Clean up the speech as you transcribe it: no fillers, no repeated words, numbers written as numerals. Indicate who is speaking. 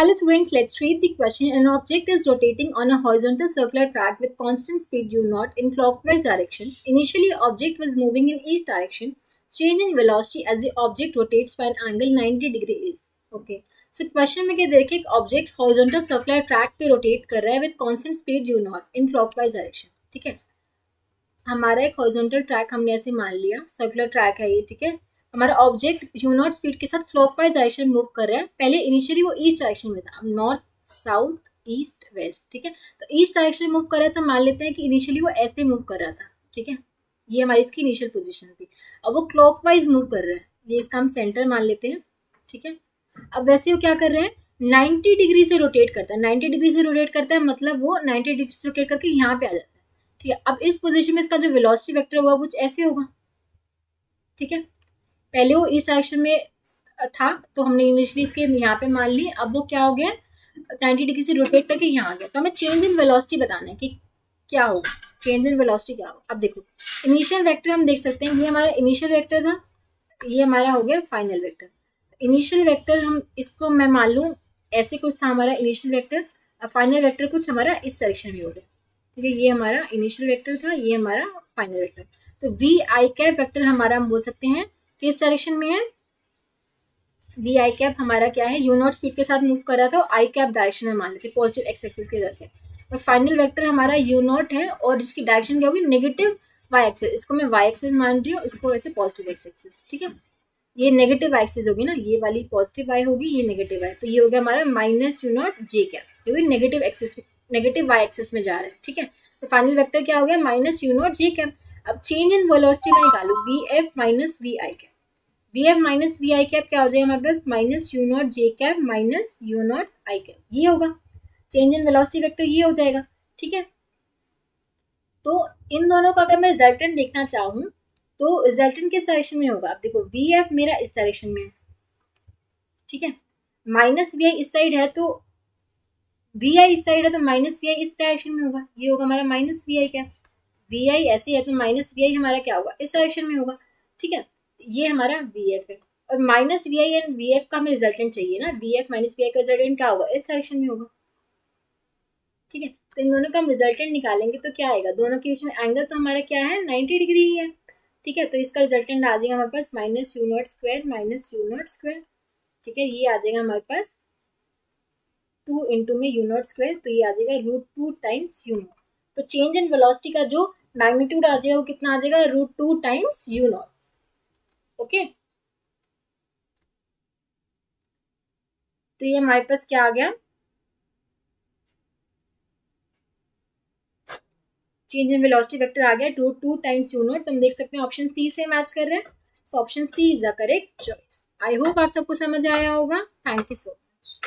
Speaker 1: Hello students, let's read the question. An object is rotating on a horizontal circular track with constant speed u0 in clockwise direction. Initially, object was moving in each direction. Change in velocity as the object rotates by an angle 90 degree is. Okay. So question में क्या देखिए एक object horizontal circular track पे rotate कर रहा है with constant speed u not in clockwise direction. ठीक है, हमारा एक हॉरिजॉन्टल ट्रैक हमने ऐसे मान लिया, सर्कुलर ट्रैक है ये. ठीक है, हमारा ऑब्जेक्ट यू नॉट स्पीड के साथ क्लॉकवाइज डायरेक्शन मूव कर रहा है. पहले इनिशियली वो ईस्ट डायरेक्शन में था, अब नॉर्थ साउथ ईस्ट वेस्ट. ठीक है, तो ईस्ट डायरेक्शन मूव कर रहा था. मान लेते हैं कि इनिशियली वो ऐसे मूव कर रहा था. ठीक है, ये हमारी इसकी इनिशियल पोजीशन थी. अब वो क्लॉकवाइज मूव कर रहा है, ये इसका हम सेंटर मान लेते हैं. ठीक है, अब वैसे वो क्या कर रहे हैं, 90 डिग्री से रोटेट करता है. 90 डिग्री से रोटेट करता है मतलब वो 90 डिग्री से रोटेट करके यहाँ पे आ जाता है. ठीक है, अब इस पोजीशन में इसका जो वेलोसिटी वेक्टर होगा कुछ ऐसे होगा. ठीक है, पहले वो इस डायरेक्शन में था तो हमने इनिशियली इसके यहाँ पे मान ली. अब वो क्या हो गया, 90 डिग्री से रोटेट करके यहाँ आ गया. तो हमें चेंज इन वेलोसिटी बताना है कि क्या होगा, चेंज इन वेलोसिटी क्या होगा. अब देखो इनिशियल वेक्टर हम देख सकते हैं, ये हमारा इनिशियल वेक्टर था, ये हमारा हो गया फाइनल वेक्टर. इनिशियल वेक्टर हम इसको मैं मान लूँ ऐसे कुछ था हमारा इनिशियल वेक्टर, अब फाइनल वेक्टर कुछ हमारा इस डायरेक्शन में हो गया. ठीक है, ये हमारा इनिशियल वेक्टर था, ये हमारा फाइनल वेक्टर. तो वी आई कैप वेक्टर हमारा हम बोल सकते हैं किस डायरेक्शन में है. वी आई कैप हमारा क्या है, यू नॉट स्पीड के साथ मूव कर रहा था, आई कैप डायरेक्शन में मान लेते हैं, पॉजिटिव एक्स एक्सिस के साथ है. और फाइनल वेक्टर हमारा यू नॉट है और इसकी डायरेक्शन क्या होगी, नेगेटिव वाई एक्सिस. इसको मैं वाई एक्सिस मान रही हूँ, इसको वैसे पॉजिटिव एक्स एक्सिस. ठीक है, ये नेगेटिव वाई एक्सिस होगी ना, ये वाली पॉजिटिव वाई होगी, ये नेगेटिव वाई. तो ये हो गया हमारा minus you naught J cap, जो कि negative axis, negative Y axis में जा रहा है. ठीक है, तो फाइनल वेक्टर क्या हो गया, minus you naught J cap. अब चेंज इन वेलोसिटी में निकालू, v F minus we i cap. V F minus we i cap क्या हो जाएगा हमारे पास, minus you naught J cap minus you naught i cap. ये होगा चेंज इन वेलोसिटी वेक्टर, ये हो जाएगा. ठीक है, तो इन दोनों का अगर मैं रिजल्टेंट देखना चाहूँ तो रिजल्टेंट किस डायरेक्शन में होगा. अब देखो वी एफ मेरा इस डायरेक्शन में है. ठीक है, माइनस वी आई इस साइड है तो वी आई इस साइड है तो माइनस वी आई इस डायरेक्शन में होगा, ये होगा हमारा minus we i cap. V i ऐसे है तो माइनस वी आई हमारा क्या होगा, इस डायरेक्शन में होगा. ठीक है, ये हमारा वी एफ है और minus we I and V F का हमें रिजल्टेंट चाहिए ना. V F minus we I का रिजल्टेंट क्या होगा, इस डायरेक्शन में होगा. ठीक है, तो इन दोनों का हम रिजल्टेंट निकालेंगे तो क्या आएगा, दोनों के बीच में एंगल तो हमारा क्या है, 90 डिग्री ही है. ठीक है, तो इसका रिजल्टेंट आ जाएगा हमारे पास minus you naught square minus you naught square. ठीक है, ये आ जाएगा हमारे पास 2 इंटू में यू नॉट स्क्वायर, तो ये आ जाएगा √2 टाइम्स यू नॉट. तो चेंज इन वेलोसिटी का जो मैग्नीट्यूड आ जाएगा वो कितना आ जाएगा, √2 टाइम्स यू नॉट. ओके, तो ये हमारे पास क्या आ गया, चेंज इन वेलोसिटी वेक्टर आ गया √2 टाइम्स यू नॉट. तो हम देख सकते हैं ऑप्शन सी से मैच कर रहे हैं. So option C is the correct choice. I hope आप सबको समझ आया होगा. Thank you so much.